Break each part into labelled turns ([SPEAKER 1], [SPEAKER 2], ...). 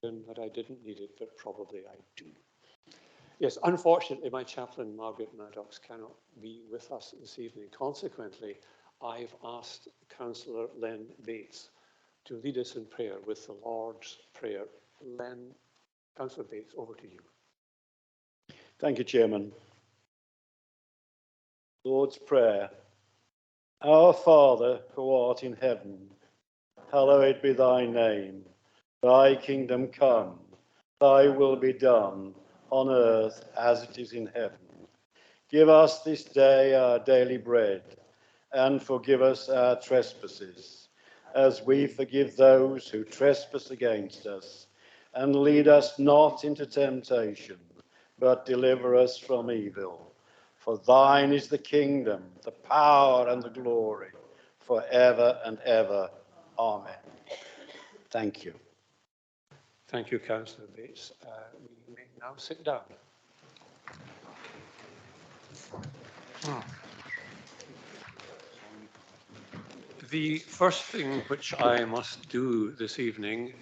[SPEAKER 1] that I didn't need it, but probably I do. Yes, unfortunately, my chaplain, Margaret Maddox, cannot be with us this evening. Consequently, I've asked Councillor Len Bates to lead us in prayer with the Lord's Prayer. Len, Councillor Bates, over to you.
[SPEAKER 2] Thank you, Chairman. Lord's Prayer. Our Father, who art in heaven, hallowed be thy name. Thy kingdom come, thy will be done, on earth as it is in heaven. Give us this day our daily bread, and forgive us our trespasses, as we forgive those who trespass against us. And lead us not into temptation, but deliver us from evil. For thine is the kingdom, the power, and the glory, forever and ever. Amen. Thank you.
[SPEAKER 1] Thank you, Councillor Bates. We may now sit down. The first thing which I must do this evening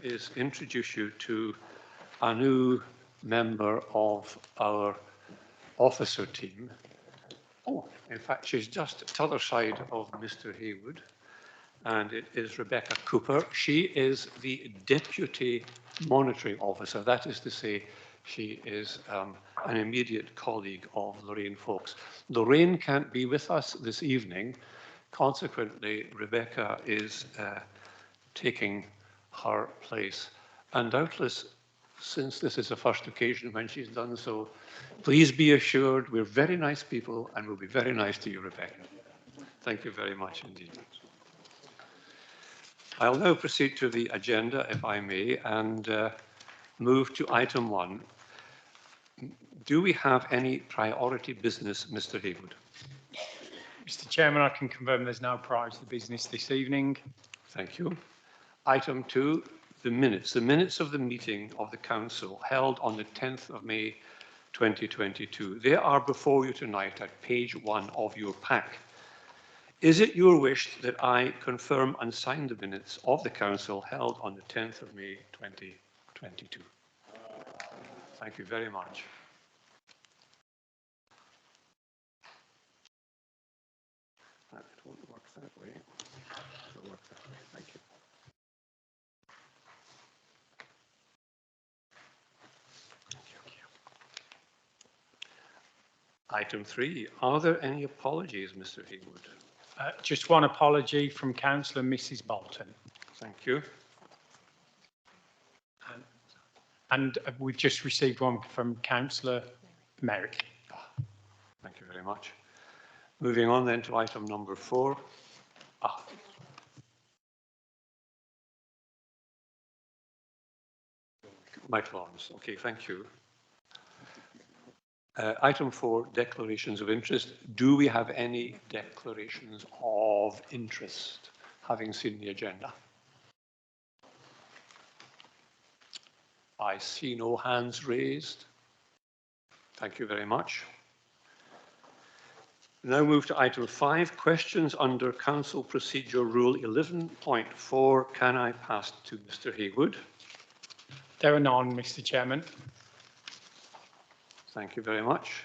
[SPEAKER 1] is introduce you to a new member of our officer team. Oh, in fact, she's just to the other side of Mr. Haywood, and it is Rebecca Cooper. She is the Deputy Monitoring Officer. That is to say, she is an immediate colleague of Lorraine Foulkes. Lorraine can't be with us this evening. Consequently, Rebecca is taking her place. And doubtless, since this is the first occasion when she's done so, please be assured we're very nice people and we'll be very nice to you, Rebecca. Thank you very much indeed. I'll now proceed to the agenda, if I may, and move to item 1. Do we have any priority business, Mr. Haywood?
[SPEAKER 3] Mr. Chairman, I can confirm there's no priority business this evening.
[SPEAKER 1] Thank you. Item 2, the minutes. The minutes of the meeting of the Council held on the 10th of May 2022. They are before you tonight at page 1 of your pack. Is it your wish that I confirm and sign the minutes of the Council held on the 10th of May 2022? Thank you very much. It won't work that way. It'll work that way. Thank you. Item 3. Are there any apologies, Mr. Haywood?
[SPEAKER 3] Just one apology from Councillor Mrs. Bolton.
[SPEAKER 1] Thank you.
[SPEAKER 3] And we've just received one from Councillor Merrick.
[SPEAKER 1] Thank you very much. Moving on then to item number 4. Michael Arms. Okay, thank you. Item 4, declarations of interest. Do we have any declarations of interest, having seen the agenda? I see no hands raised. Thank you very much. Now move to item 5, questions under Council Procedure Rule 11.4. Can I pass to Mr. Haywood?
[SPEAKER 3] There are none, Mr. Chairman.
[SPEAKER 1] Thank you very much.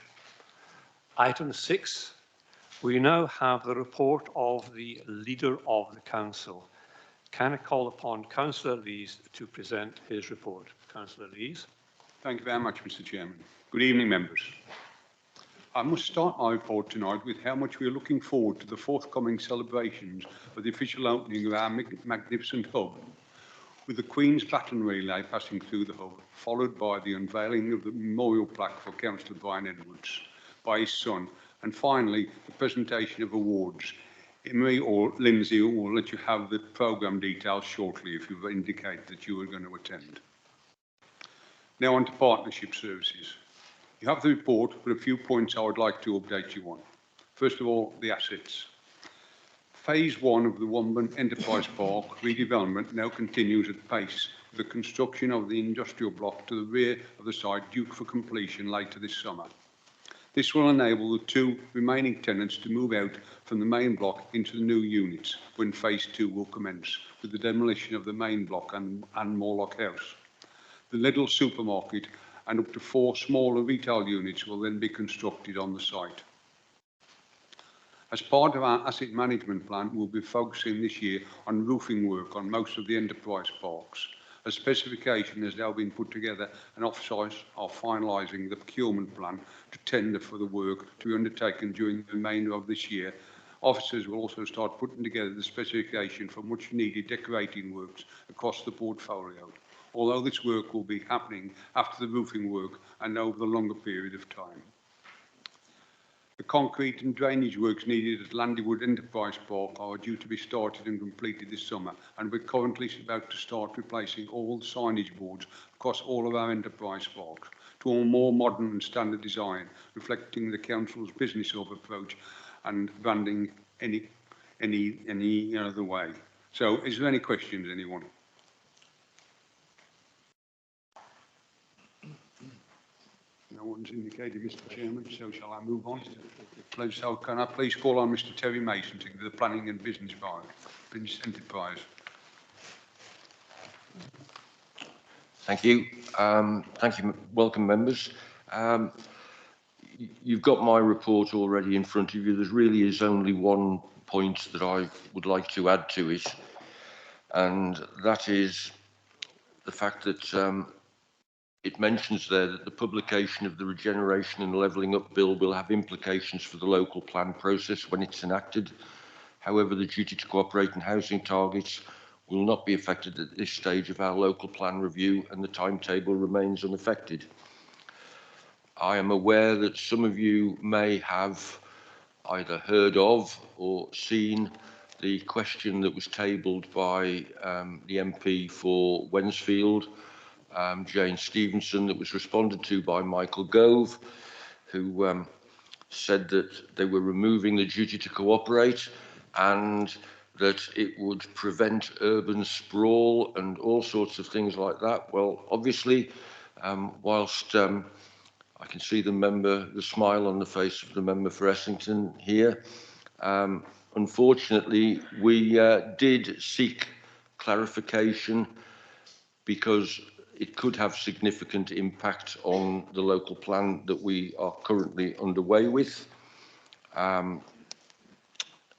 [SPEAKER 1] Item 6, we now have the report of the Leader of the Council. Can I call upon Councillor Lees to present his report? Councillor Lees.
[SPEAKER 4] Thank you very much, Mr. Chairman. Good evening, members. I must start my report tonight with how much we are looking forward to the forthcoming celebrations of the official opening of our magnificent hub, with the Queen's Baton Relay passing through the hub, followed by the unveiling of the memorial plaque for Councillor Brian Edwards by his son, and finally the presentation of awards. Emery or Lindsay will let you have the programme details shortly if you've indicated that you are going to attend. Now on to partnership services. You have the report, but a few points I would like to update you on. First of all, the assets. Phase 1 of the Womburn Enterprise Park redevelopment now continues at pace, with the construction of the industrial block to the rear of the site due for completion later this summer. This will enable the 2 remaining tenants to move out from the main block into the new units when Phase 2 will commence, with the demolition of the main block and Morlock House. the Lidl supermarket, and up to 4 smaller retail units will then be constructed on the site. As part of our asset management plan, we'll be focusing this year on roofing work on most of the enterprise parks. A specification has now been put together and officers are finalising the procurement plan to tender for the work to be undertaken during the remainder of this year. Officers will also start putting together the specification for much needed decorating works across the portfolio, although this work will be happening after the roofing work and over the longer period of time. The concrete and drainage works needed at Landywood Enterprise Park are due to be started and completed this summer, and we're currently about to start replacing all the signage boards across all of our enterprise parks to a more modern and standard design, reflecting the council's business hub approach and branding any other way. So, is there any questions, anyone? No one's indicated, Mr. Chairman, so shall I move on? Please, so can I please call on Mr. Terry Mason to give the Planning and Business Enterprise?
[SPEAKER 5] Thank you. Thank you. Welcome, members. You've got my report already in front of you. There really is only one point that I would like to add to it, and that is the fact that it mentions there that the publication of the Regeneration and Levelling Up Bill will have implications for the local plan process when it's enacted. However, the duty to cooperate and housing targets will not be affected at this stage of our local plan review, and the timetable remains unaffected. I am aware that some of you may have either heard of or seen the question that was tabled by the MP for Wensfield, Jane Stevenson, that was responded to by Michael Gove, who said that they were removing the duty to cooperate and that it would prevent urban sprawl and all sorts of things like that. Well, obviously, whilst I can see the smile on the face of the member for Essington here, unfortunately, we did seek clarification because it could have significant impact on the local plan that we are currently underway with. The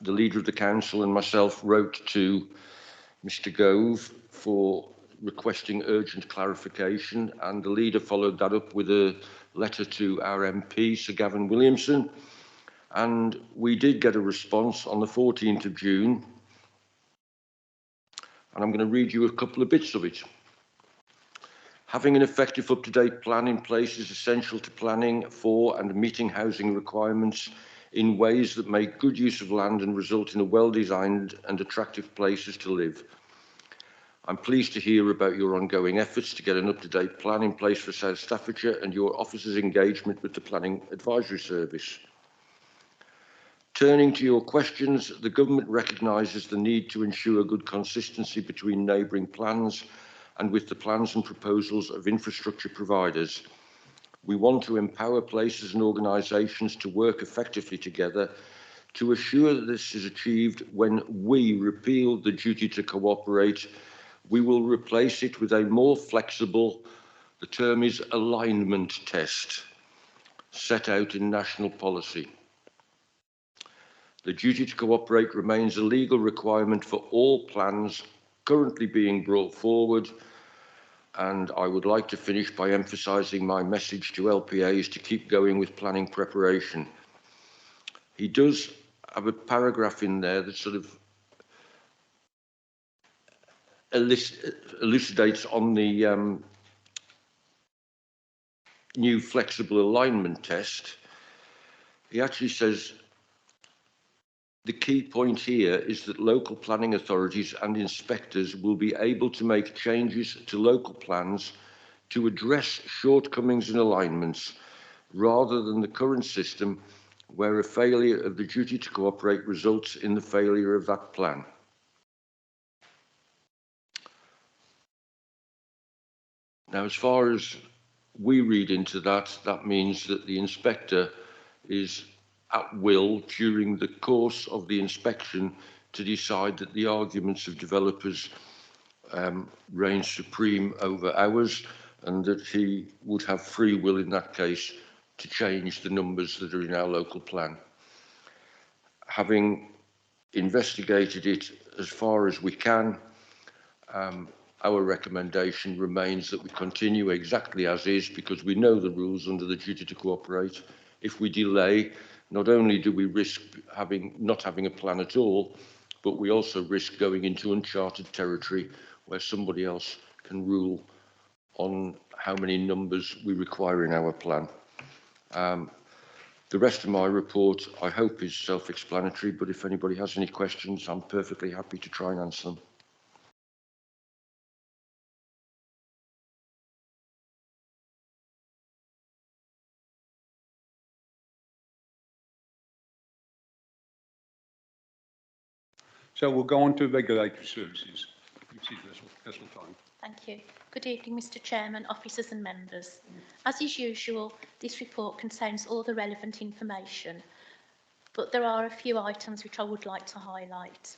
[SPEAKER 5] leader of the council and myself wrote to Mr. Gove for requesting urgent clarification, and the leader followed that up with a letter to our MP, Sir Gavin Williamson, and we did get a response on the 14th of June, and I'm going to read you a couple of bits of it. Having an effective up-to-date plan in place is essential to planning for and meeting housing requirements in ways that make good use of land and result in a well-designed and attractive places to live. I'm pleased to hear about your ongoing efforts to get an up-to-date plan in place for South Staffordshire and your office's engagement with the Planning Advisory Service. Turning to your questions, the government recognises the need to ensure good consistency between neighbouring plans and with the plans and proposals of infrastructure providers. We want to empower places and organisations to work effectively together to assure that this is achieved. When we repeal the duty to cooperate, we will replace it with a more flexible, the term is alignment test, set out in national policy. The duty to cooperate remains a legal requirement for all plans currently being brought forward, and I would like to finish by emphasising my message to LPAs to keep going with planning preparation. He does have a paragraph in there that sort of elucidates on the new flexible alignment test. He actually says, the key point here is that local planning authorities and inspectors will be able to make changes to local plans to address shortcomings in alignments, rather than the current system where a failure of the duty to cooperate results in the failure of that plan. Now, as far as we read into that, that means that the inspector is at will during the course of the inspection to decide that the arguments of developers reign supreme over ours, and that he would have free will in that case to change the numbers that are in our local plan. Having investigated it as far as we can, our recommendation remains that we continue exactly as is, because we know the rules under the duty to cooperate. If we delay, not only do we risk not having a plan at all, but we also risk going into uncharted territory where somebody else can rule on how many numbers we require in our plan. The rest of my report, I hope, is self-explanatory, but if anybody has any questions, I'm perfectly happy to try and answer them.
[SPEAKER 4] So we'll go on to regulatory services. Mrs. Heseltine.
[SPEAKER 6] Thank you. Good evening, Mr. Chairman, officers and members. As is usual, this report contains all the relevant information, but there are a few items which I would like to highlight.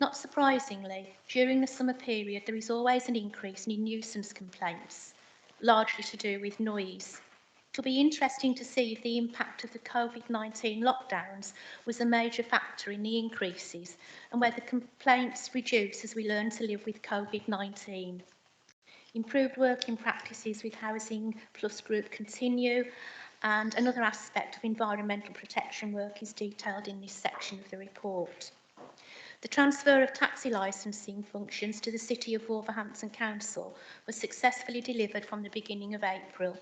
[SPEAKER 6] Not surprisingly, during the summer period, there is always an increase in nuisance complaints, largely to do with noise. It will be interesting to see if the impact of the COVID-19 lockdowns was a major factor in the increases and whether complaints reduce as we learn to live with COVID-19. Improved working practices with Housing Plus Group continue, and another aspect of environmental protection work is detailed in this section of the report. The transfer of taxi licensing functions to the City of Wolverhampton Council was successfully delivered from the beginning of April.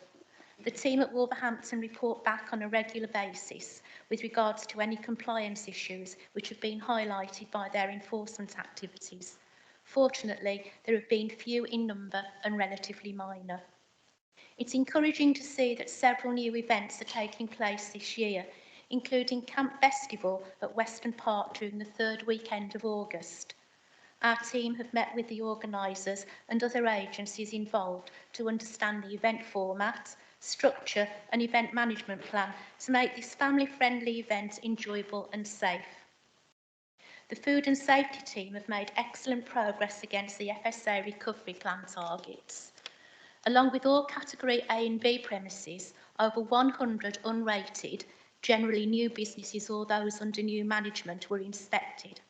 [SPEAKER 6] The team at Wolverhampton report back on a regular basis with regards to any compliance issues which have been highlighted by their enforcement activities. Fortunately, there have been few in number and relatively minor. It's encouraging to see that several new events are taking place this year, including Camp Festival at Weston Park during the third weekend of August. Our team have met with the organisers and other agencies involved to understand the event format, structure and event management plan to make this family-friendly event enjoyable and safe. The food and safety team have made excellent progress against the FSA recovery plan targets. Along with all category A and B premises, over 100 unrated, generally new businesses or those under new management were inspected.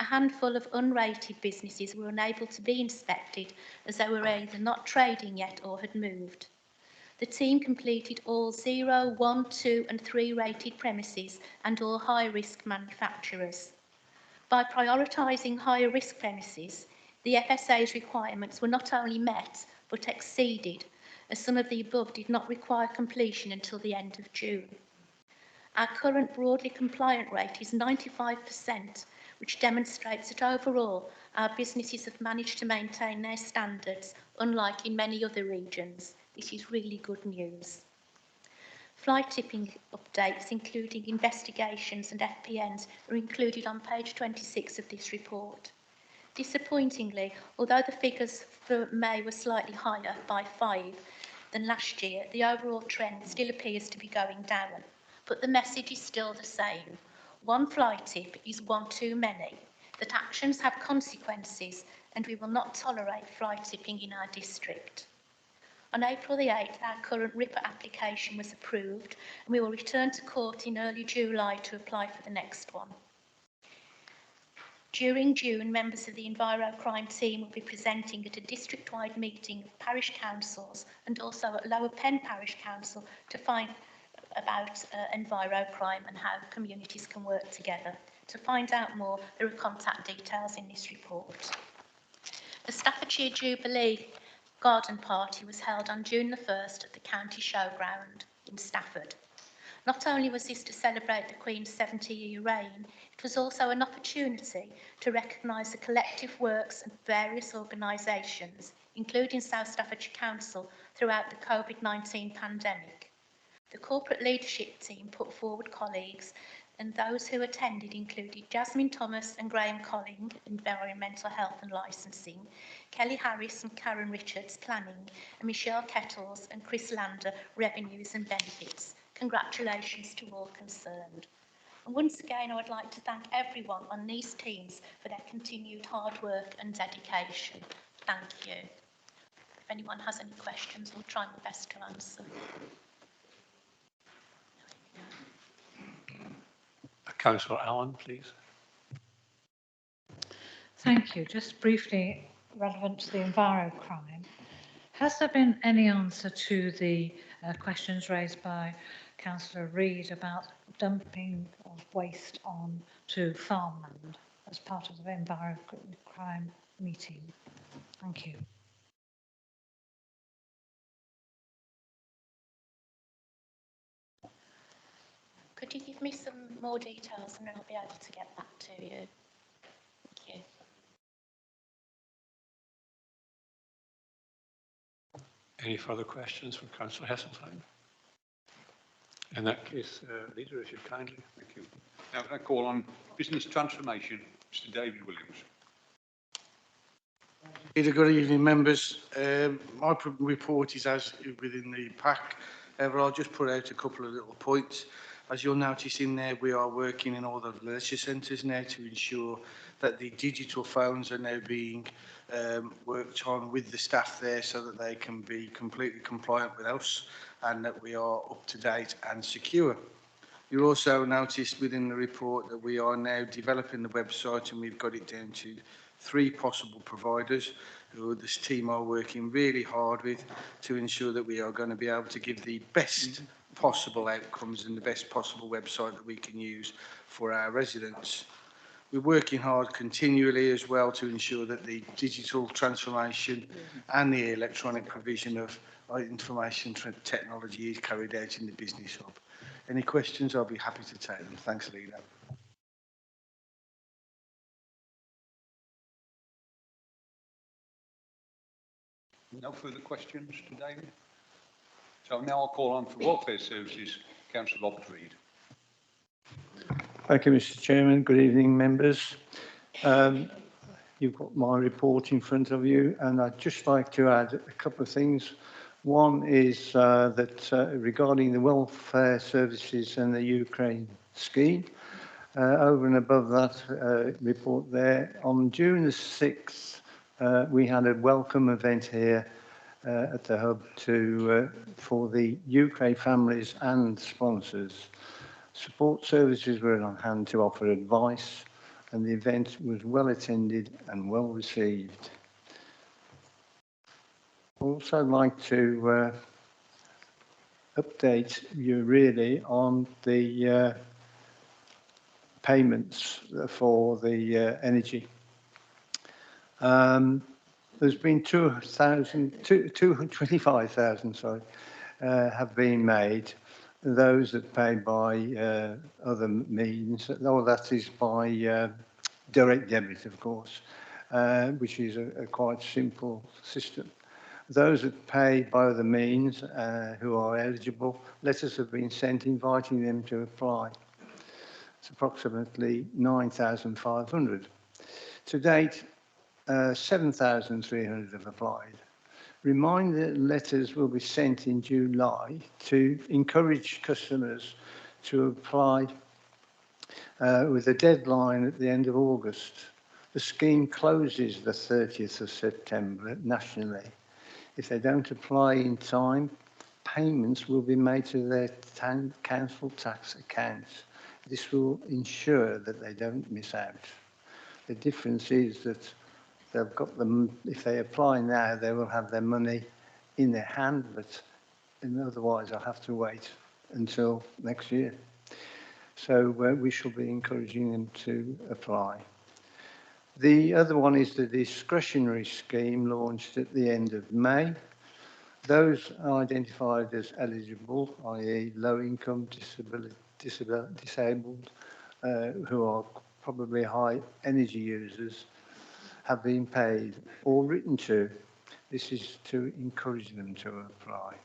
[SPEAKER 6] A handful of unrated businesses were unable to be inspected as they were either not trading yet or had moved. The team completed all 0, 1, 2 and 3 rated premises and all high-risk manufacturers. By prioritising higher risk premises, the FSA's requirements were not only met but exceeded, as some of the above did not require completion until the end of June. Our current broadly compliant rate is 95%, which demonstrates that overall our businesses have managed to maintain their standards, unlike in many other regions. This is really good news. Fly tipping updates, including investigations and FPNs, are included on page 26 of this report. Disappointingly, although the figures for May were slightly higher by 5 than last year, the overall trend still appears to be going down. But the message is still the same. One fly tip is one too many, that actions have consequences and we will not tolerate fly tipping in our district. On April the 8th, our current RIPA application was approved and we will return to court in early July to apply for the next one. During June, members of the Enviro-Crime team will be presenting at a district-wide meeting of parish councils and also at Lower Penn Parish Council to find about Enviro-Crime and how communities can work together. To find out more, there are contact details in this report. The Staffordshire Jubilee Garden Party was held on June the 1st at the County Showground in Stafford. Not only was this to celebrate the Queen's 70-year reign, it was also an opportunity to recognise the collective works of various organisations, including South Staffordshire Council, throughout the COVID-19 pandemic. The corporate leadership team put forward colleagues, and those who attended included Jasmine Thomas and Graham Colling, Environmental Health and Licensing, Kelly Harris and Karen Richards, Planning, and Michelle Kettles and Chris Lander, Revenues and Benefits. Congratulations to all concerned. And once again, I would like to thank everyone on these teams for their continued hard work and dedication. Thank you. if anyone has any questions, I'll try my best to answer.
[SPEAKER 1] Councillor Allen, please.
[SPEAKER 7] Thank you. Just briefly relevant to the enviro crime, has there been any answer to the questions raised by Councillor Reid about dumping of waste on to farmland as part of the enviro crime meeting? Thank you.
[SPEAKER 6] Could you give me some more details and then I'll be able to get back to you? Thank you.
[SPEAKER 1] Any further questions from Councillor Heseltine? In that case, Leader, if you'd kindly.
[SPEAKER 4] Thank you. Now can I call on Business Transformation, Mr David Williams.
[SPEAKER 8] Good evening, members. My report is as within the pack, but I'll just put out a couple of little points. As you'll notice in there, we are working in all the leisure centres now to ensure that the digital phones are now being worked on with the staff there so that they can be completely compliant with us and that we are up to date and secure. You also noticed within the report that we are now developing the website and we've got it down to 3 possible providers who this team are working really hard with to ensure that we are going to be able to give the best possible outcomes and the best possible website that we can use for our residents. We're working hard continually as well to ensure that the digital transformation and the electronic provision of information technology is carried out in the business hub. Any questions? I'll be happy to take them. Thanks, Lena.
[SPEAKER 4] No further questions to David? So now I'll call on for Welfare Services, Councillor Robert Reid.
[SPEAKER 9] Thank you, Mr. Chairman. Good evening, members. You've got my report in front of you, and I'd just like to add a couple of things. One is that regarding the welfare services and the Ukraine scheme, over and above that report there, on June the 6th, we had a welcome event here at the hub for the Ukraine families and sponsors. Support services were on hand to offer advice, and the event was well attended and well received. I'd also like to update you really on the payments for the energy. There's been 225,000 have been made. Those that paid by other means, all that is by direct debit, of course, which is a quite simple system. Those that pay by other means who are eligible, letters have been sent inviting them to apply. It's approximately 9,500. To date, 7,300 have applied. Reminder letters will be sent in July to encourage customers to apply with a deadline at the end of August. The scheme closes the 30th of September nationally. If they don't apply in time, payments will be made to their council tax accounts. This will ensure that they don't miss out. The difference is that they've got them, if they apply now, they will have their money in their hand, but otherwise I'll have to wait until next year. So we shall be encouraging them to apply. The other one is the discretionary scheme launched at the end of May. Those identified as eligible, i.e. low income, disabled, who are probably high energy users, have been paid or written to. This is to encourage them to apply.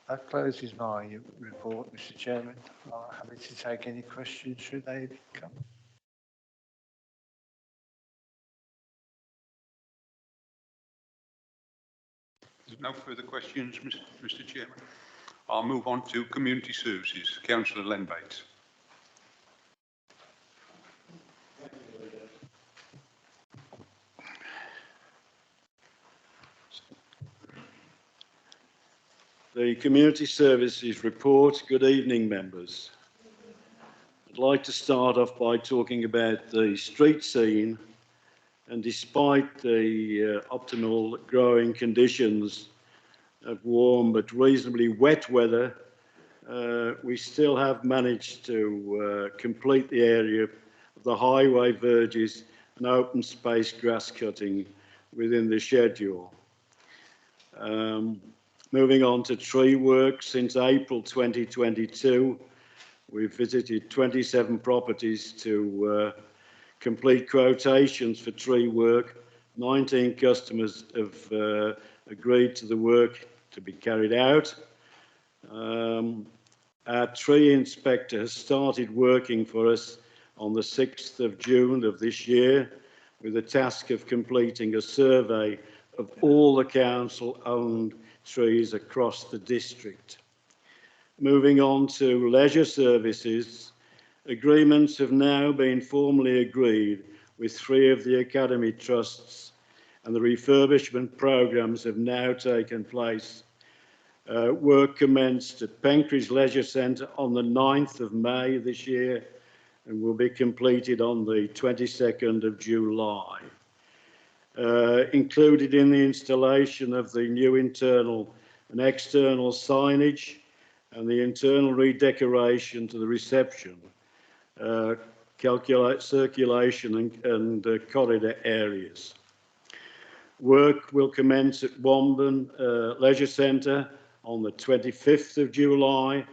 [SPEAKER 9] That closes my report, Mr. Chairman. I'm happy to take any questions should they come.
[SPEAKER 4] There's no further questions, Mr. Chairman. I'll move on to Community Services, Councillor Len Bates.
[SPEAKER 2] The Community Services Report. Good evening, members. I'd like to start off by talking about the street scene, and despite the optimal growing conditions of warm but reasonably wet weather, we still have managed to complete the area of the highway verges and open space grass cutting within the schedule. Moving on to tree work, since April 2022, we've visited 27 properties to complete quotations for tree work. 19 customers have agreed to the work to be carried out. Our tree inspector has started working for us on the 6th of June of this year with the task of completing a survey of all the council-owned trees across the district. Moving on to leisure services, agreements have now been formally agreed with 3 of the academy trusts, and the refurbishment programmes have now taken place. Work commenced at Penkridge Leisure Centre on the 9th of May this year and will be completed on the 22nd of July. Included in the installation of the new internal and external signage and the internal redecoration to the reception, circulation and corridor areas. Work will commence at Womben Leisure Centre on the 25th of July.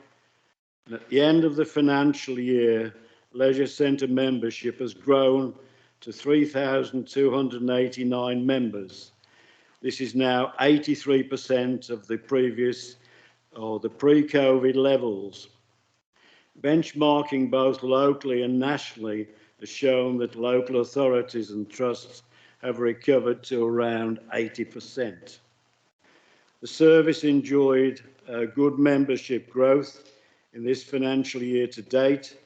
[SPEAKER 2] And at the end of the financial year, Leisure Centre membership has grown to 3,289 members. This is now 83% of the previous or the pre-COVID levels. Benchmarking both locally and nationally has shown that local authorities and trusts have recovered to around 80%. The service enjoyed good membership growth in this financial year to date.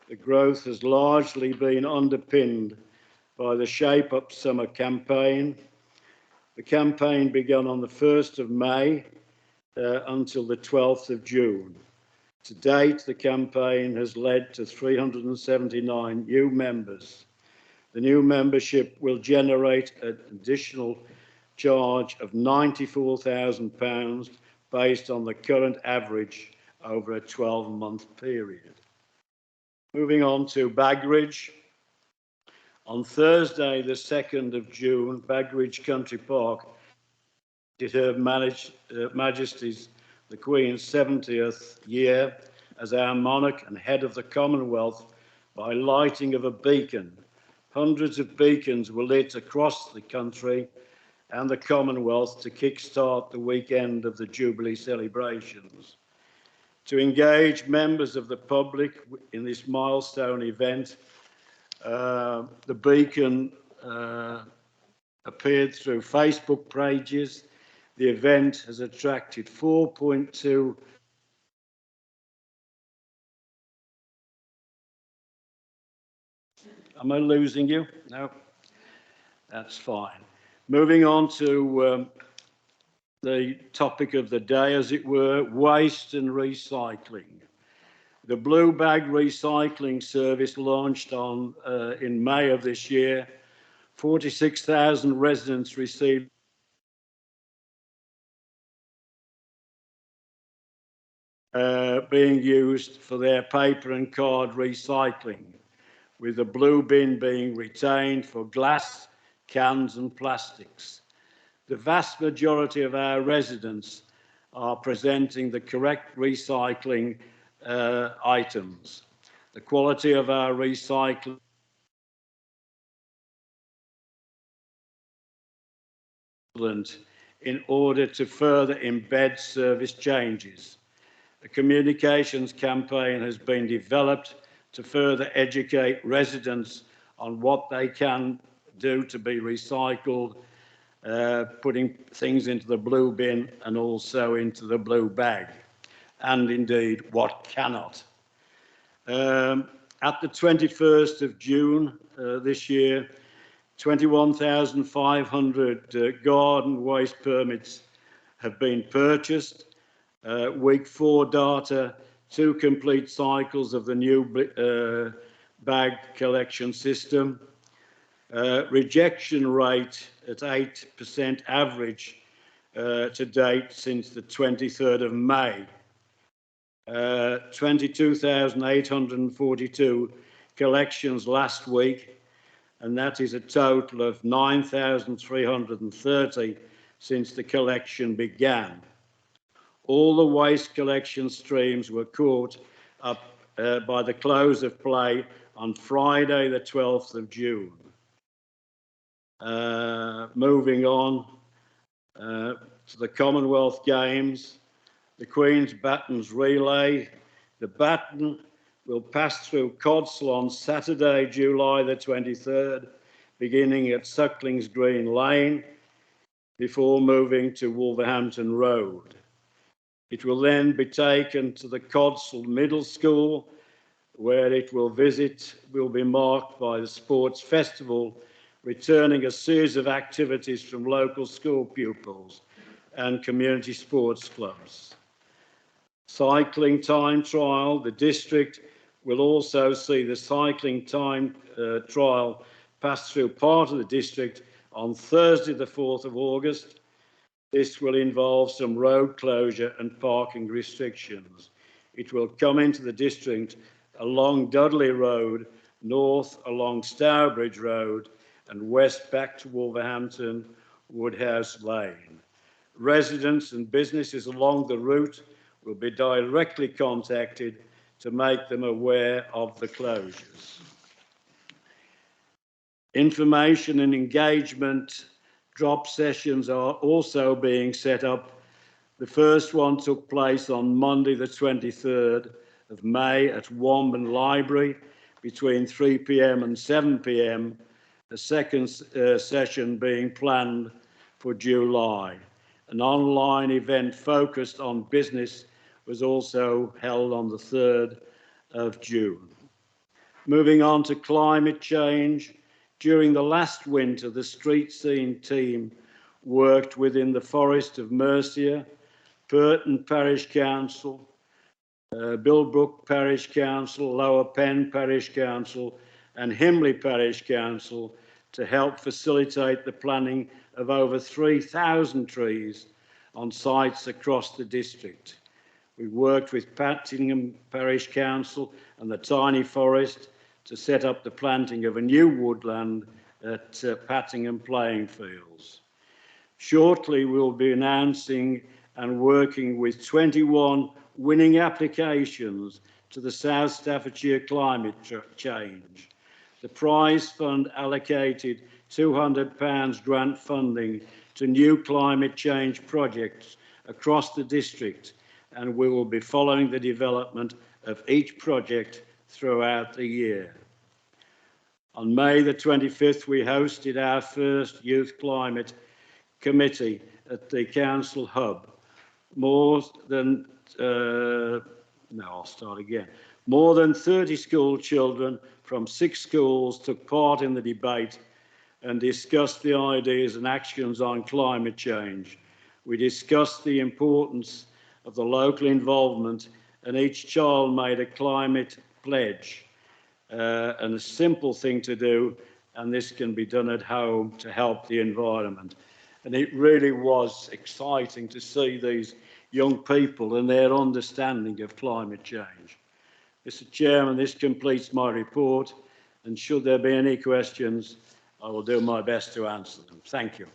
[SPEAKER 2] The growth has largely been underpinned by the Shape Up Summer campaign. The campaign began on the 1st of May until the 12th of June. To date, the campaign has led to 379 new members. The new membership will generate an additional charge of £94,000 based on the current average over a 12-month period. Moving on to Bagridge. On Thursday, the 2nd of June, Bagridge Country Park did Her Majesty's the Queen's 70th year as our monarch and head of the Commonwealth by lighting of a beacon. Hundreds of beacons were lit across the country and the Commonwealth to kickstart the weekend of the Jubilee celebrations. To engage members of the public in this milestone event, the beacon appeared through Facebook pages. The event has attracted 4.2 Am I losing you? No, that's fine. Moving on to the topic of the day, as it were, waste and recycling. The Blue Bag Recycling Service launched in May of this year. 46,000 residents received being used for their paper and card recycling, with the blue bin being retained for glass, cans and plastics. The vast majority of our residents are presenting the correct recycling items. The quality of our recycling in order to further embed service changes. A communications campaign has been developed to further educate residents on what they can do to be recycled, putting things into the blue bin and also into the blue bag, and indeed what cannot. At the 21st of June this year, 21,500 garden waste permits have been purchased. Week 4 data, 2 complete cycles of the new bag collection system. Rejection rate at 8% average to date since the 23rd of May. 22,842 collections last week, and that is a total of 9,330 since the collection began. All the waste collection streams were caught up by the close of play on Friday, the 12th of June. Moving on to the Commonwealth Games, the Queen's Batons Relay. The baton will pass through Codsall on Saturday, July the 23rd, beginning at Sucklings Green Lane, before moving to Wolverhampton Road. It will then be taken to the Codsall Middle School, where it will be marked by the Sports Festival, returning a series of activities from local school pupils and community sports clubs. Cycling time trial. The district will also see the cycling time trial pass through part of the district on Thursday the 4th of August. This will involve some road closure and parking restrictions. It will come into the district along Dudley Road, north along Stourbridge Road, and west back to Wolverhampton Woodhouse Lane. Residents and businesses along the route will be directly contacted to make them aware of the closures. Information and engagement drop sessions are also being set up. The first one took place on Monday the 23rd of May at Womben Library between 3 p.m. and 7 p.m, a second session being planned for July. An online event focused on business was also held on the 3rd of June. Moving on to climate change. During the last winter, the street scene team worked within the Forest of Mercia, Purton Parish Council, Bilbrook Parish Council, Lower Penn Parish Council and Himley Parish Council to help facilitate the planting of over 3,000 trees on sites across the district. We worked with Pattingham Parish Council and the Tiny Forest to set up the planting of a new woodland at Pattingham Playing Fields. Shortly, we'll be announcing and working with 21 winning applications to the South Staffordshire Climate Change. The prize fund allocated £200 grant funding to new climate change projects across the district, and we will be following the development of each project throughout the year. On May the 25th, we hosted our first Youth Climate Committee at the Council Hub. More than 30 school children from 6 schools took part in the debate and discussed the ideas and actions on climate change. We discussed the importance of the local involvement, and each child made a climate pledge, and a simple thing to do, and this can be done at home to help the environment. And it really was exciting to see these young people and their understanding of climate change. Mr. Chairman, this completes my report, and should there be any questions, I will do my best to answer them. Thank you.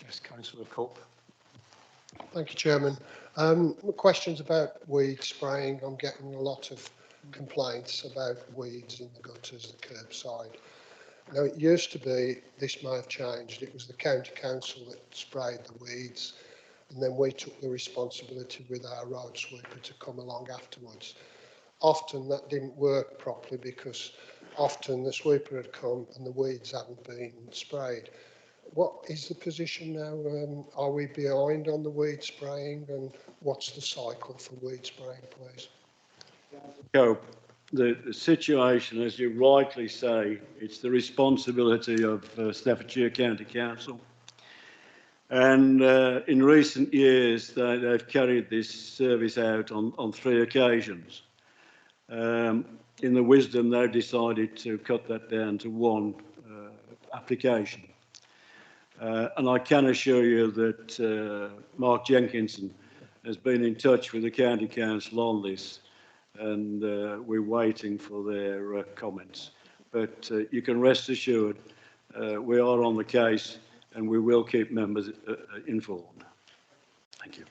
[SPEAKER 1] Yes, Councillor Cope.
[SPEAKER 10] Thank you, Chairman. Questions about weed spraying. I'm getting a lot of complaints about weeds in the gutters, the curbside. Now, it used to be, this may have changed, it was the county council that sprayed the weeds, and then we took the responsibility with our road sweeper to come along afterwards. Often that didn't work properly because often the sweeper had come and the weeds hadn't been sprayed. What is the position now? Are we behind on the weed spraying, and what's the cycle for weed spraying, please?
[SPEAKER 2] Cope. the situation, as you rightly say, it's the responsibility of Staffordshire County Council. And in recent years, they've carried this service out on 3 occasions. In the wisdom, they've decided to cut that down to 1 application. And I can assure you that Mark Jenkinson has been in touch with the County Council on this, and we're waiting for their comments. But you can rest assured we are on the case and we will keep members informed. Thank you.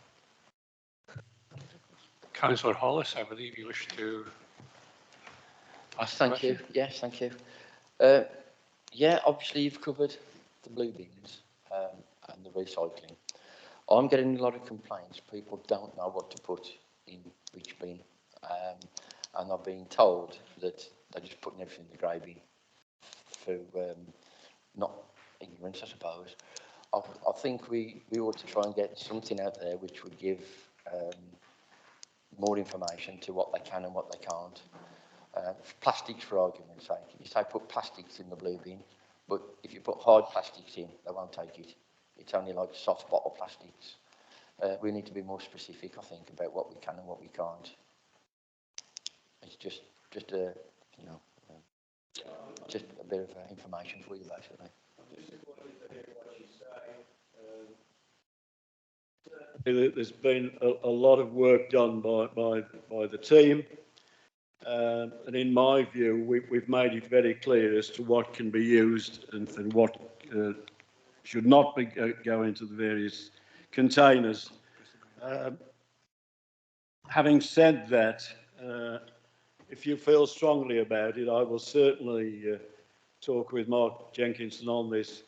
[SPEAKER 1] Councillor Hollis, I believe you wish to...
[SPEAKER 11] Thank you. Yes, thank you. Yeah, obviously you've covered the blue bins and the recycling. I'm getting a lot of complaints. People don't know what to put in which bin. And I've been told that they're just putting everything in the grey bin for not ignorance, I suppose. I think we ought to try and get something out there which would give more information to what they can and what they can't. Plastics, for argument's sake. You say put plastics in the blue bin, but if you put hard plastics in, they won't take it. It's only like soft bottle plastics. We need to be more specific, I think, about what we can and what we can't. It's just a, you know, just a bit of information for you, basically.
[SPEAKER 2] There's been a lot of work done by the team, and in my view, we've made it very clear as to what can be used and what should not be go into the various containers. Having said that, if you feel strongly about it, I will certainly talk with Mark Jenkinson on this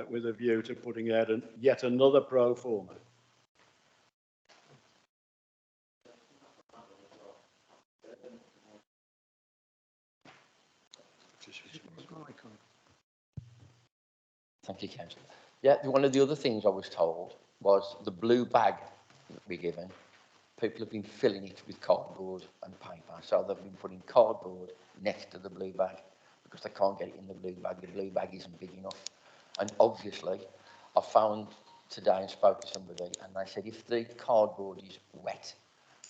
[SPEAKER 2] with a view to putting out yet another pro forma.
[SPEAKER 11] Thank you, Councillor. Yeah, one of the other things I was told was the blue bag that we're given, people have been filling it with cardboard and paper. So they've been putting cardboard next to the blue bag because they can't get it in the blue bag. The blue bag isn't big enough. And obviously, I found today and spoke to somebody and they said if the cardboard is wet,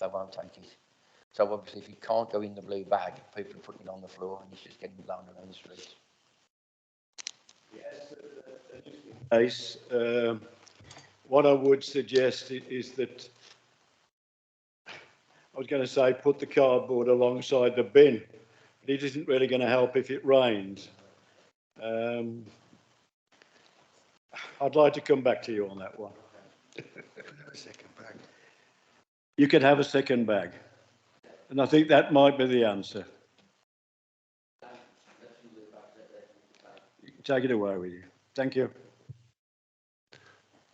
[SPEAKER 11] they won't take it. So obviously, if it can't go in the blue bag, people are putting it on the floor and it's just getting blown around the streets.
[SPEAKER 2] Yes, what I would suggest is that I was going to say put the cardboard alongside the bin, but it isn't really going to help if it rains. I'd like to come back to you on that one. You could have a second bag, and I think that might be the answer. You can take it away with you. Thank you.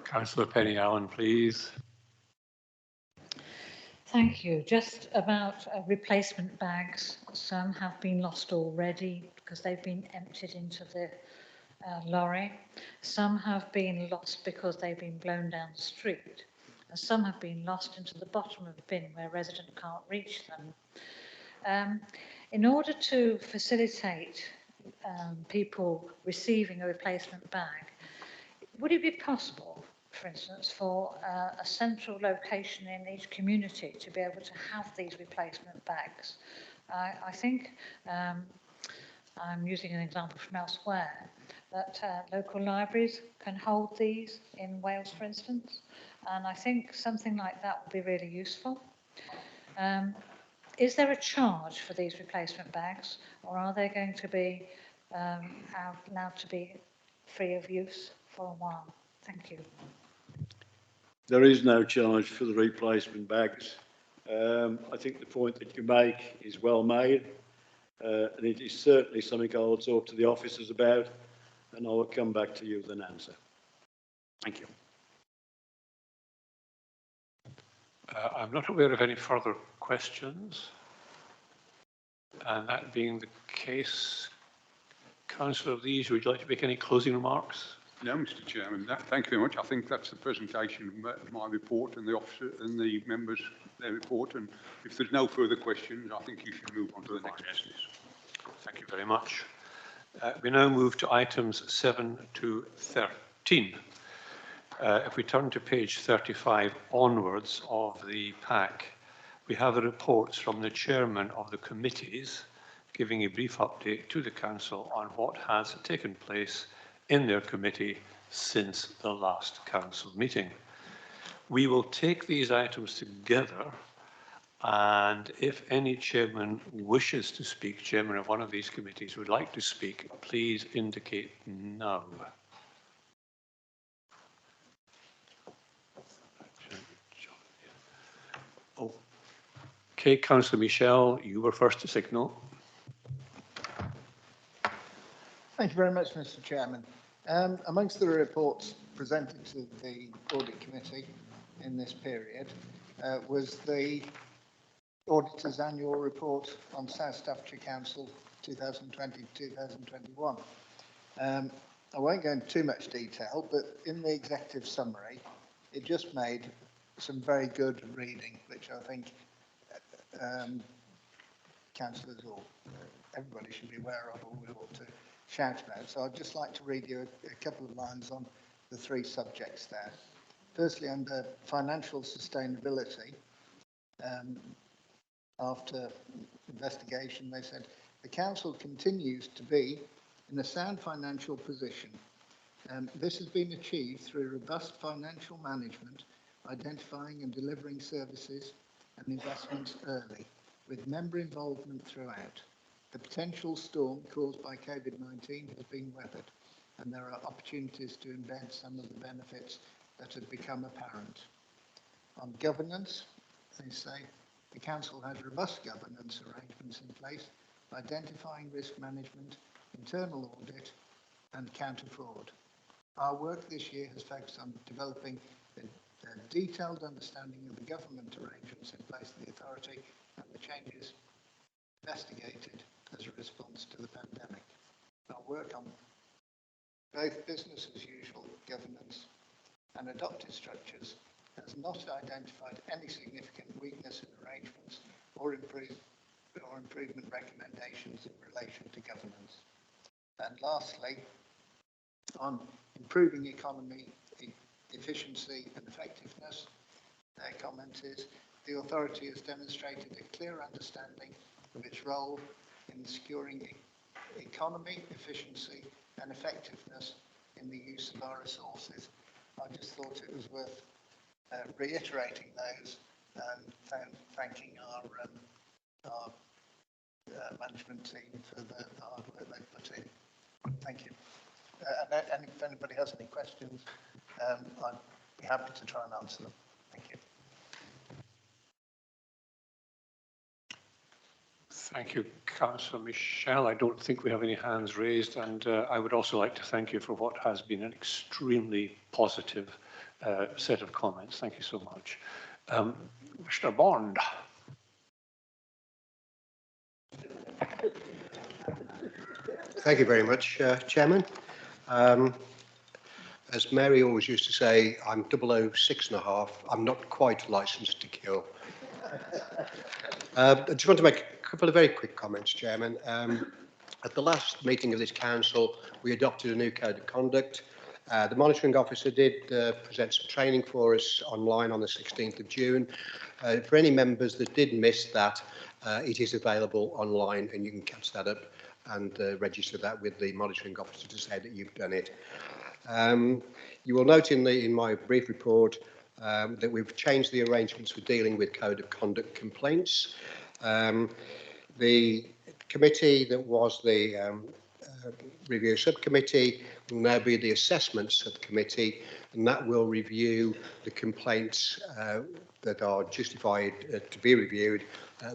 [SPEAKER 1] Councillor Penny Allen, please.
[SPEAKER 7] Thank you. Just about replacement bags. Some have been lost already because they've been emptied into the lorry. Some have been lost because they've been blown down the street. And some have been lost into the bottom of the bin where a resident can't reach them. In order to facilitate people receiving a replacement bag, would it be possible, for instance, for a central location in each community to be able to have these replacement bags? I think, I'm using an example from elsewhere, that local libraries can hold these in Wales, for instance, and I think something like that would be really useful. Is there a charge for these replacement bags, or are they going to be allowed to be free of use for a while? Thank you.
[SPEAKER 2] There is no charge for the replacement bags. I think the point that you make is well made, and it is certainly something I will talk to the officers about, and I will come back to you with an answer. Thank you.
[SPEAKER 1] I'm not aware of any further questions. And that being the case, Councillor Lees, would you like to make any closing remarks?
[SPEAKER 4] No, Mr. Chairman, thank you very much. I think that's the presentation of my report and the officer and the members' their report. And if there's no further questions, I think you should move on to the next business.
[SPEAKER 1] Thank you very much. We now move to items 7 to 13. If we turn to page 35 onwards of the pack, we have the reports from the chairman of the committees giving a brief update to the council on what has taken place in their committee since the last council meeting. We will take these items together, and if any chairman wishes to speak, chairman of one of these committees would like to speak, please indicate now. Okay, Councillor Michel, you were first to signal.
[SPEAKER 12] Thank you very much, Mr. Chairman. Amongst the reports presented to the Audit Committee in this period was the Auditor's Annual Report on South Staffordshire Council 2020-2021. I won't go into too much detail, but in the executive summary, it just made some very good reading, which I think councillors or everybody should be aware of, or we ought to shout about. So I'd just like to read you a couple of lines on the three subjects there. Firstly, under financial sustainability, after investigation, they said, the council continues to be in a sound financial position. This has been achieved through robust financial management, identifying and delivering services and investments early, with member involvement throughout. The potential storm caused by COVID-19 has been weathered, and there are opportunities to embed some of the benefits that have become apparent. On governance, they say, the council has robust governance arrangements in place, identifying risk management, internal audit, and counter fraud. Our work this year has focused on developing a detailed understanding of the government arrangements in place of the authority and the changes investigated as a response to the pandemic. Our work on both business as usual governance and adopted structures has not identified any significant weakness in arrangements or improvement recommendations in relation to governance. And lastly, on improving economy, efficiency and effectiveness, their comment is, the authority has demonstrated a clear understanding of its role in securing economy, efficiency and effectiveness in the use of our resources. I just thought it was worth reiterating those and thanking our management team for the hard work they put in. Thank you. And if anybody has any questions, I'd be happy to try and answer them. Thank you.
[SPEAKER 1] Thank you, Councillor Michel. I don't think we have any hands raised, and I would also like to thank you for what has been an extremely positive set of comments. Thank you so much. Mr. Bond.
[SPEAKER 13] Thank you very much, Chairman. As Mary always used to say, I'm 006.5. I'm not quite licensed to kill. I just want to make a couple of very quick comments, Chairman. At the last meeting of this council, we adopted a new code of conduct. The monitoring officer did present some training for us online on the 16th of June. For any members that did miss that, it is available online and you can catch that up and register that with the monitoring officer to say that you've done it. You will note in my brief report that we've changed the arrangements for dealing with code of conduct complaints. The committee that was the review subcommittee will now be the assessment subcommittee, and that will review the complaints that are justified to be reviewed,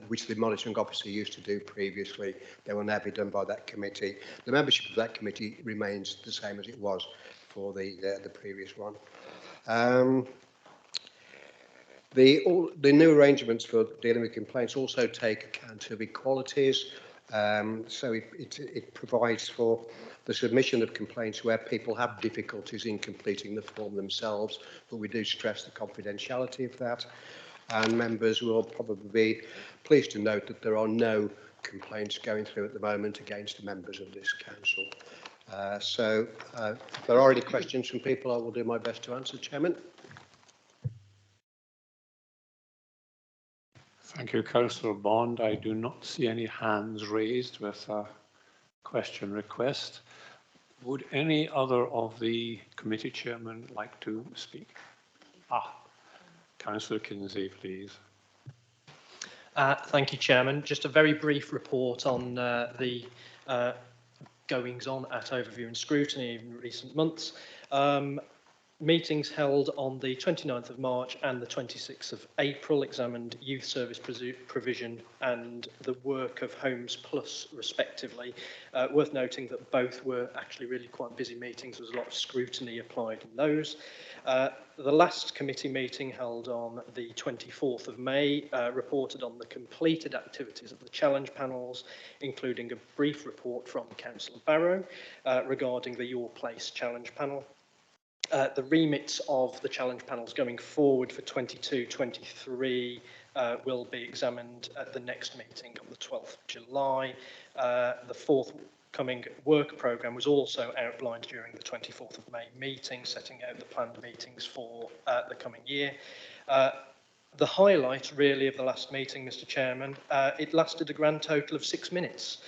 [SPEAKER 13] which the monitoring officer used to do previously. They will now be done by that committee. The membership of that committee remains the same as it was for the previous one. The new arrangements for dealing with complaints also take account of equalities. So it provides for the submission of complaints where people have difficulties in completing the form themselves, but we do stress the confidentiality of that. And members will probably be pleased to note that there are no complaints going through at the moment against members of this council. If there are any questions from people, I will do my best to answer, Chairman.
[SPEAKER 1] Thank you, Councillor Bond. I do not see any hands raised with a question request. Would any other of the committee chairmen like to speak? Councillor Kinsey, please.
[SPEAKER 14] Thank you, Chairman. Just a very brief report on the goings-on at Overview and Scrutiny in recent months. Meetings held on the 29th of March and the 26th of April examined youth service provision and the work of Homes Plus, respectively. Worth noting that both were actually really quite busy meetings. There was a lot of scrutiny applied in those. The last committee meeting held on the 24th of May reported on the completed activities of the challenge panels, including a brief report from Councillor Barrow regarding the Your Place challenge panel. The remits of the challenge panels going forward for 22-23 will be examined at the next meeting on the 12th of July. The forthcoming work programme was also outlined during the 24th of May meeting, setting out the planned meetings for the coming year. The highlight, really, of the last meeting, Mr Chairman, it lasted a grand total of 6 minutes,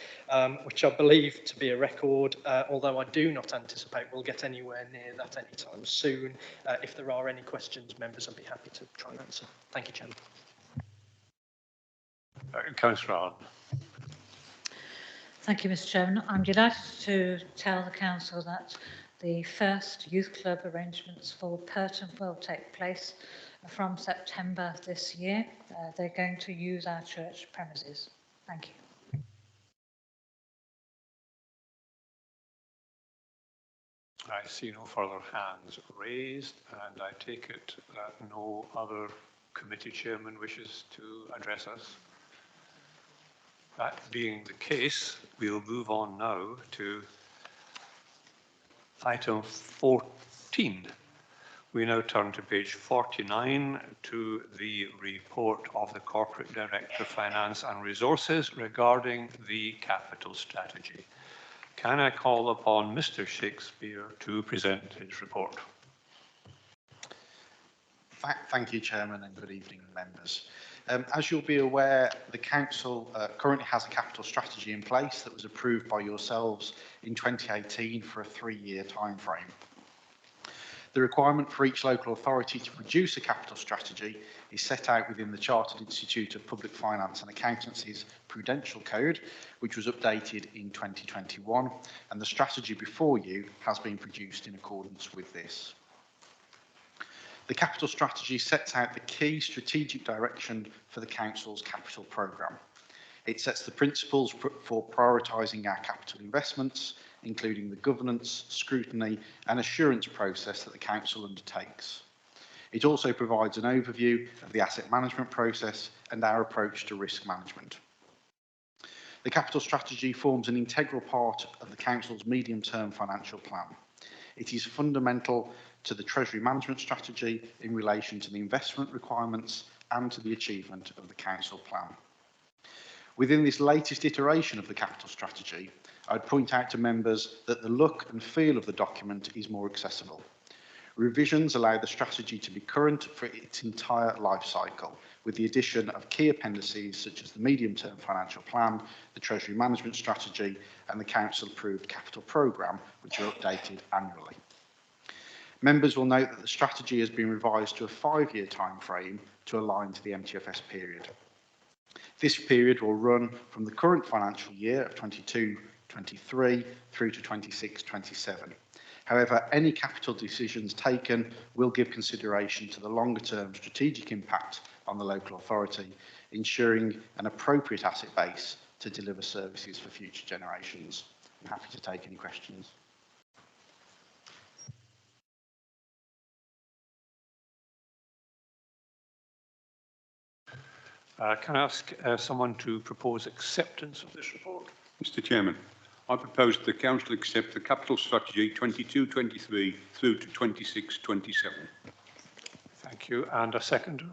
[SPEAKER 14] which I believe to be a record, although I do not anticipate we'll get anywhere near that anytime soon. If there are any questions, members, I'd be happy to try and answer. Thank you, Chairman.
[SPEAKER 1] Councillor Allen.
[SPEAKER 7] Thank you, Mr Chairman. I'm delighted to tell the Council that the first youth club arrangements for Purton will take place from September this year. They're going to use our church premises. Thank you.
[SPEAKER 1] I see no further hands raised, and I take it that no other committee chairman wishes to address us. That being the case, we'll move on now to item 14. We now turn to page 49 to the report of the Corporate Director, Finance and Resources regarding the capital strategy. Can I call upon Mr Shakespeare to present his report?
[SPEAKER 15] Thank you, Chairman, and good evening, members. As you'll be aware, the Council currently has a capital strategy in place that was approved by yourselves in 2018 for a 3-year timeframe. The requirement for each local authority to produce a capital strategy is set out within the Chartered Institute of Public Finance and Accountancy's Prudential Code, which was updated in 2021, and the strategy before you has been produced in accordance with this. The capital strategy sets out the key strategic direction for the Council's capital programme. It sets the principles for prioritising our capital investments, including the governance, scrutiny and assurance process that the Council undertakes. It also provides an overview of the asset management process and our approach to risk management. The capital strategy forms an integral part of the Council's medium-term financial plan. It is fundamental to the Treasury management strategy in relation to the investment requirements and to the achievement of the Council plan. Within this latest iteration of the capital strategy, I'd point out to members that the look and feel of the document is more accessible. Revisions allow the strategy to be current for its entire life cycle, with the addition of key appendices such as the medium-term financial plan, the Treasury management strategy and the Council-approved capital programme, which are updated annually. Members will note that the strategy has been revised to a 5-year timeframe to align to the MTFS period. This period will run from the current financial year of 22-23 through to 26-27. However, any capital decisions taken will give consideration to the longer-term strategic impact on the local authority, ensuring an appropriate asset base to deliver services for future generations. I'm happy to take any questions.
[SPEAKER 1] Can I ask someone to propose acceptance of this report?
[SPEAKER 4] Mr Chairman, I propose that the Council accept the Capital Strategy 22-23 through to 26-27.
[SPEAKER 1] Thank you. And a seconder?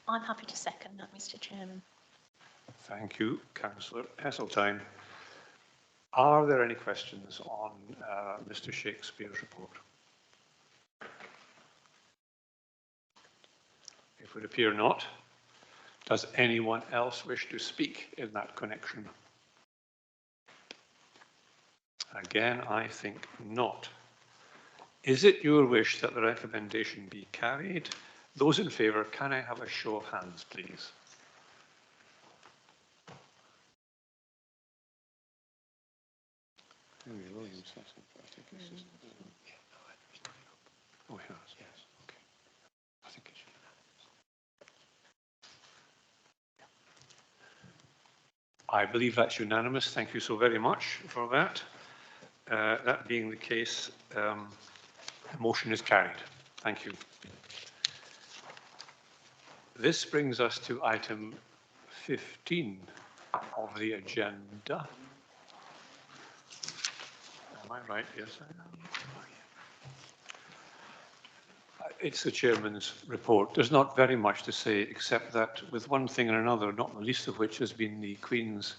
[SPEAKER 6] I'm happy to second that, Mr Chairman.
[SPEAKER 1] Thank you, Councillor Heseltine. Are there any questions on Mr Shakespeare's report? It would appear not. Does anyone else wish to speak in that connection? Again, I think not. Is it your wish that the recommendation be carried? Those in favour, can I have a show of hands, please? Oh, he has. Yes. Okay. I think it's unanimous. I believe that's unanimous. Thank you so very much for that. That being the case, the motion is carried. Thank you. This brings us to item 15 of the agenda. Am I right? Yes, I am. It's the Chairman's report. There's not very much to say, except that with one thing and another, not the least of which has been the Queen's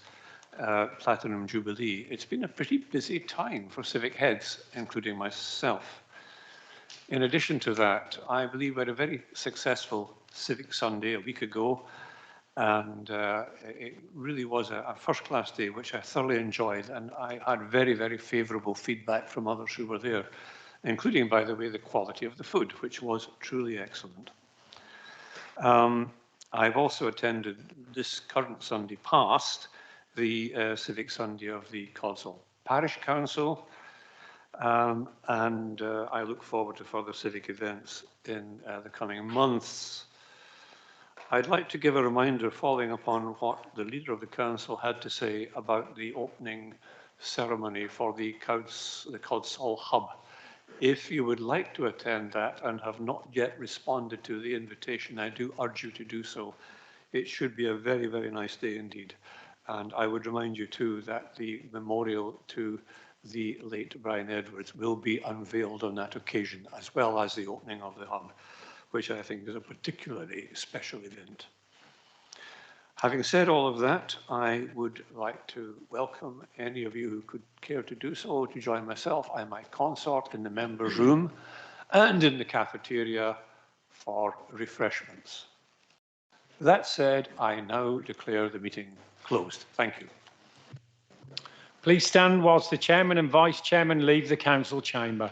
[SPEAKER 1] Platinum Jubilee, it's been a pretty busy time for civic heads, including myself. In addition to that, I believe we had a very successful Civic Sunday a week ago, and it really was a first-class day, which I thoroughly enjoyed, and I had very, very favourable feedback from others who were there, including, by the way, the quality of the food, which was truly excellent. I've also attended this current Sunday past, the Civic Sunday of the Codsall Parish Council, and I look forward to further civic events in the coming months. I'd like to give a reminder following upon what the leader of the council had to say about the opening ceremony for the Codsall Hub. If you would like to attend that and have not yet responded to the invitation, I do urge you to do so. It should be a very, very nice day indeed. And I would remind you too that the memorial to the late Brian Edwards will be unveiled on that occasion, as well as the opening of the hub, which I think is a particularly special event. Having said all of that, I would like to welcome any of you who could care to do so to join myself and my consort in the members' room and in the cafeteria for refreshments. That said, I now declare the meeting closed. Thank you.
[SPEAKER 3] Please stand whilst the Chairman and Vice Chairman leave the Council chamber.